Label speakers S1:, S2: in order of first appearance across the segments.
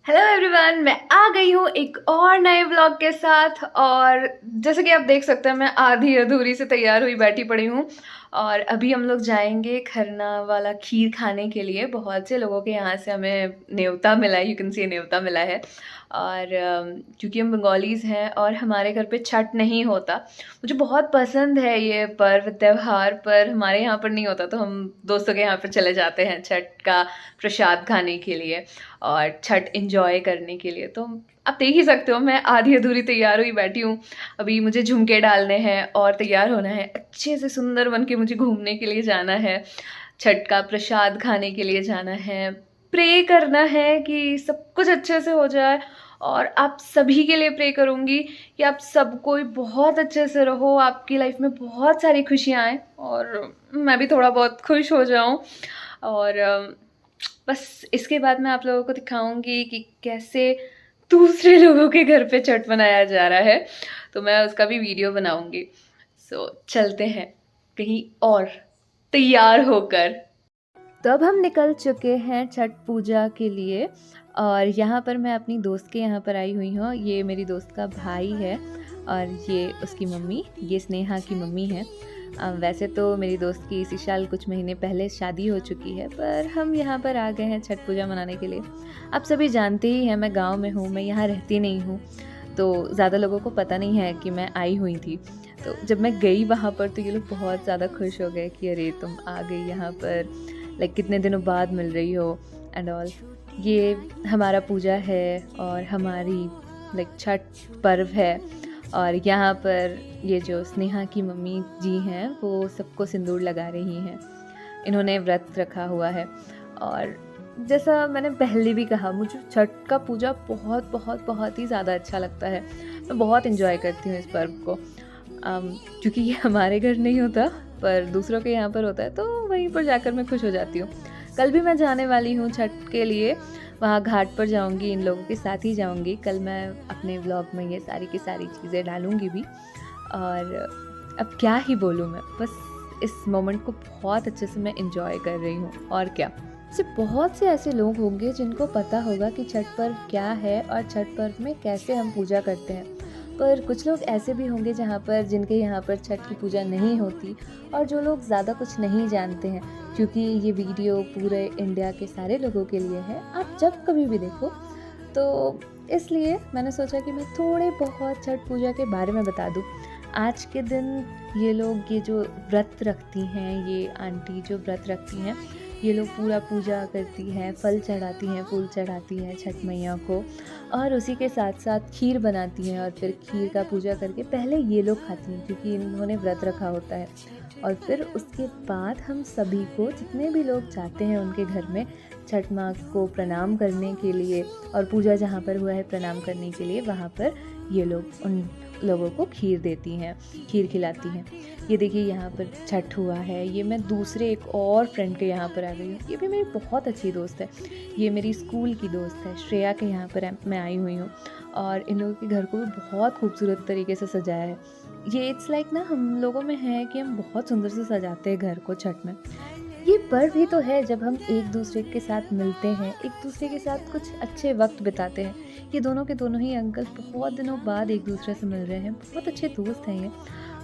S1: Hello everyone, मैं आ गई हूँ एक और नए व्लॉग के साथ। और जैसे कि आप देख सकते हैं, मैं आधी अधूरी से तैयार हुई बैठी पड़ी हूँ। और अभी हम लोग जाएंगे खरना वाला खीर खाने के लिए। बहुत से लोगों के यहाँ से हमें न्योता मिला है, यू कैन सी न्योता मिला है। और क्योंकि हम बंगालीज़ हैं और हमारे घर पे छठ नहीं होता। मुझे बहुत पसंद है ये पर्व त्यौहार, पर हमारे यहाँ पर नहीं होता, तो हम दोस्तों के यहाँ पर चले जाते हैं छठ का प्रसाद खाने के लिए और छठ इंजॉय करने के लिए। तो आप देख ही सकते हो, मैं आधी अधूरी तैयार हुई बैठी हूँ। अभी मुझे झुमके डालने हैं और तैयार होना है, अच्छे से सुंदर बन के मुझे घूमने के लिए जाना है, छठ का प्रसाद खाने के लिए जाना है, प्रे करना है कि सब कुछ अच्छे से हो जाए। और आप सभी के लिए प्रे करूँगी कि आप सब कोई बहुत अच्छे से रहो, आपकी लाइफ में बहुत सारी खुशियाँ आएँ और मैं भी थोड़ा बहुत खुश हो जाऊँ। और बस इसके बाद मैं आप लोगों को दिखाऊंगी कि कैसे दूसरे लोगों के घर पे छठ मनाया जा रहा है, तो मैं उसका भी वीडियो बनाऊंगी। सो चलते हैं कहीं और तैयार होकर। तो अब हम निकल चुके हैं छठ पूजा के लिए और यहाँ पर मैं अपनी दोस्त के यहाँ पर आई हुई हूँ। ये मेरी दोस्त का भाई है और ये उसकी मम्मी, ये स्नेहा की मम्मी है। वैसे तो मेरी दोस्त की इसी साल कुछ महीने पहले शादी हो चुकी है, पर हम यहाँ पर आ गए हैं छठ पूजा मनाने के लिए। आप सभी जानते ही हैं, मैं गांव में हूँ, मैं यहाँ रहती नहीं हूँ, तो ज़्यादा लोगों को पता नहीं है कि मैं आई हुई थी। तो जब मैं गई वहाँ पर तो ये लोग बहुत ज़्यादा खुश हो गए कि अरे तुम आ गई यहाँ पर, लाइक कितने दिनों बाद मिल रही हो एंड ऑल। ये हमारा पूजा है और हमारी लाइक छठ पर्व है। और यहाँ पर ये जो स्नेहा की मम्मी जी हैं वो सबको सिंदूर लगा रही हैं। इन्होंने व्रत रखा हुआ है। और जैसा मैंने पहले भी कहा, मुझे छठ का पूजा बहुत बहुत बहुत ही ज़्यादा अच्छा लगता है। मैं बहुत इन्जॉय करती हूँ इस पर्व को। क्योंकि ये हमारे घर नहीं होता पर दूसरों के यहाँ पर होता है, तो वहीं पर जाकर मैं खुश हो जाती हूँ। कल भी मैं जाने वाली हूँ छठ के लिए, वहाँ घाट पर जाऊँगी, इन लोगों के साथ ही जाऊँगी। कल मैं अपने व्लॉग में ये सारी की सारी चीज़ें डालूँगी भी। और अब क्या ही बोलूँ मैं, बस इस मोमेंट को बहुत अच्छे से मैं इंजॉय कर रही हूँ। और क्या, सिर्फ बहुत से ऐसे लोग होंगे जिनको पता होगा कि छठ पर्व क्या है और छठ पर्व में कैसे हम पूजा करते हैं, पर कुछ लोग ऐसे भी होंगे जहाँ पर जिनके यहाँ पर छठ की पूजा नहीं होती और जो लोग ज़्यादा कुछ नहीं जानते हैं। क्योंकि ये वीडियो पूरे इंडिया के सारे लोगों के लिए है, आप जब कभी भी देखो, तो इसलिए मैंने सोचा कि मैं थोड़े बहुत छठ पूजा के बारे में बता दूँ। आज के दिन ये लोग, ये जो व्रत रखती हैं, ये आंटी जो व्रत रखती हैं, ये लोग पूरा पूजा करती हैं, फल चढ़ाती हैं, फूल चढ़ाती हैं छठ मैया को, और उसी के साथ साथ खीर बनाती हैं। और फिर खीर का पूजा करके पहले ये लोग खाती हैं क्योंकि इन्होंने व्रत रखा होता है। और फिर उसके बाद हम सभी को, जितने भी लोग जाते हैं उनके घर में छठ माँ को प्रणाम करने के लिए और पूजा जहाँ पर हुआ है प्रणाम करने के लिए, वहाँ पर ये लोग उन लोगों को खीर देती हैं, खीर खिलाती हैं। ये देखिए यहाँ पर छठ हुआ है। ये मैं दूसरे एक और फ्रेंड के यहाँ पर आ गई हूँ। ये भी मेरी बहुत अच्छी दोस्त है, ये मेरी स्कूल की दोस्त है, श्रेया के यहाँ पर मैं आई हुई हूँ। और इन लोगों के घर को भी बहुत खूबसूरत तरीके से सजाया है। ये इट्स लाइक ना, हम लोगों में है कि हम बहुत सुंदर से सजाते हैं घर को छठ में। ये पर्व ही तो है जब हम एक दूसरे के साथ मिलते हैं, एक दूसरे के साथ कुछ अच्छे वक्त बिताते हैं। ये दोनों के दोनों ही अंकल बहुत दिनों बाद एक दूसरे से मिल रहे हैं, बहुत अच्छे दोस्त हैं ये।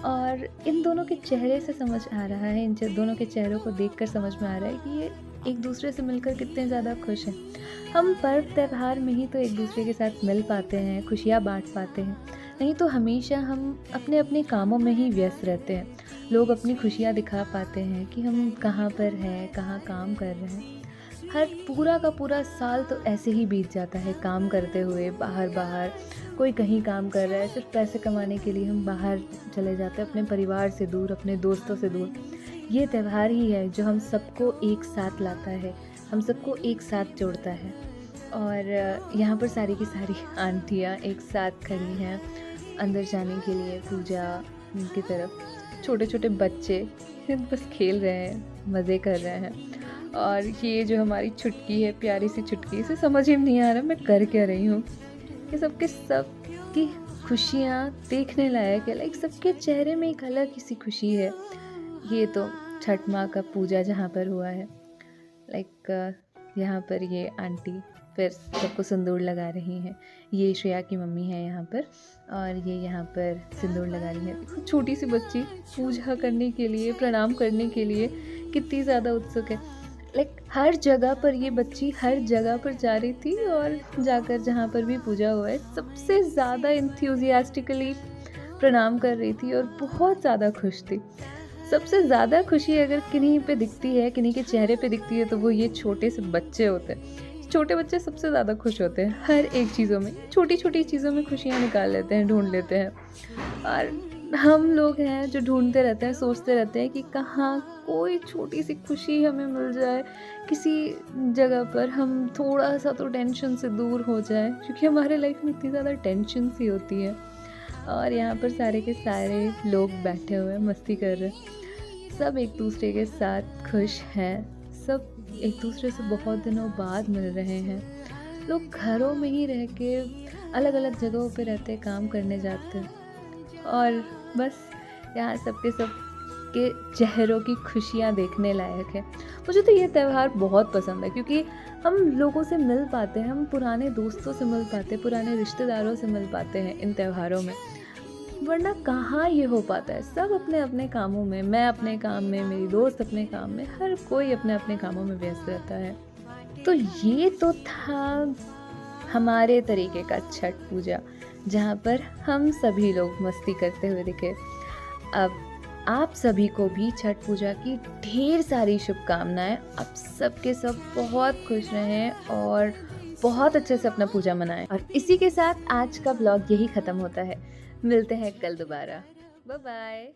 S1: और इन दोनों के चेहरे से समझ आ रहा है, इन दोनों के चेहरों को देखकर समझ में आ रहा है कि ये एक दूसरे से मिलकर कितने ज़्यादा खुश हैं। हम पर्व त्यौहार में ही तो एक दूसरे के साथ मिल पाते हैं, खुशियाँ बांट पाते हैं, नहीं तो हमेशा हम अपने अपने कामों में ही व्यस्त रहते हैं। लोग अपनी खुशियाँ दिखा पाते हैं कि हम कहाँ पर हैं, कहाँ काम कर रहे हैं। हर पूरा का पूरा साल तो ऐसे ही बीत जाता है काम करते हुए, बाहर कोई कहीं काम कर रहा है, सिर्फ पैसे कमाने के लिए हम बाहर चले जाते हैं, अपने परिवार से दूर, अपने दोस्तों से दूर। ये त्यौहार ही है जो हम सबको एक साथ लाता है, हम सबको एक साथ जोड़ता है। और यहाँ पर सारी की सारी आंटियाँ एक साथ खड़ी हैं अंदर जाने के लिए पूजा की तरफ। छोटे छोटे बच्चे बस खेल रहे हैं, मज़े कर रहे हैं। और ये जो हमारी छुटकी है, प्यारी सी छुटकी, इसे समझ ही नहीं आ रहा मैं कर क्या रही हूँ। ये सबके सबकी खुशियाँ देखने लायक है, लाइक सबके चेहरे में एक अलग सी खुशी है। ये तो छठ माँ का पूजा जहाँ पर हुआ है, लाइक यहाँ पर ये आंटी फिर सबको सिंदूर लगा रही हैं। ये श्रेया की मम्मी है यहाँ पर, और ये यहाँ पर सिंदूर लगा रही है। देखो छोटी सी बच्ची पूजा करने के लिए, प्रणाम करने के लिए कितनी ज़्यादा उत्सुक है। लाइक हर जगह पर ये बच्ची हर जगह पर जा रही थी, और जाकर जहाँ पर भी पूजा हुआ है सबसे ज़्यादा इंथ्यूजियास्टिकली प्रणाम कर रही थी और बहुत ज़्यादा खुश थी। सबसे ज़्यादा खुशी अगर किन्हीं पे दिखती है, किन्हीं के चेहरे पे दिखती है, तो वो ये छोटे से बच्चे होते हैं। छोटे बच्चे सबसे ज़्यादा खुश होते हैं हर एक चीज़ों में, छोटी छोटी चीज़ों में खुशियाँ निकाल लेते हैं, ढूंढ लेते हैं। और हम लोग हैं जो ढूंढते रहते हैं, सोचते रहते हैं कि कहाँ कोई छोटी सी खुशी हमें मिल जाए, किसी जगह पर हम थोड़ा सा तो टेंशन से दूर हो जाए, क्योंकि हमारे लाइफ में इतनी ज़्यादा टेंशन सी होती है। और यहाँ पर सारे के सारे लोग बैठे हुए मस्ती कर रहे हैं, सब एक दूसरे के साथ खुश हैं, सब एक दूसरे से बहुत दिनों बाद मिल रहे हैं। लोग घरों में ही रह के अलग अलग जगहों पे रहते, काम करने जाते, और बस यहाँ सबके सब के चेहरों की खुशियाँ देखने लायक है। मुझे तो ये त्यौहार बहुत पसंद है, क्योंकि हम लोगों से मिल पाते हैं, हम पुराने दोस्तों से मिल पाते हैं, पुराने रिश्तेदारों से मिल पाते हैं इन त्योहारों में, वरना कहाँ ये हो पाता है। सब अपने अपने कामों में, मैं अपने काम में, मेरी दोस्त अपने काम में, हर कोई अपने अपने कामों में व्यस्त रहता है। तो ये तो था हमारे तरीके का छठ पूजा, जहाँ पर हम सभी लोग मस्ती करते हुए दिखे। अब आप सभी को भी छठ पूजा की ढेर सारी शुभकामनाएं। आप सबके सब बहुत खुश रहें और बहुत अच्छे से अपना पूजा मनाएं। और इसी के साथ आज का ब्लॉग यही ख़त्म होता है। मिलते हैं कल दोबारा। Bye bye.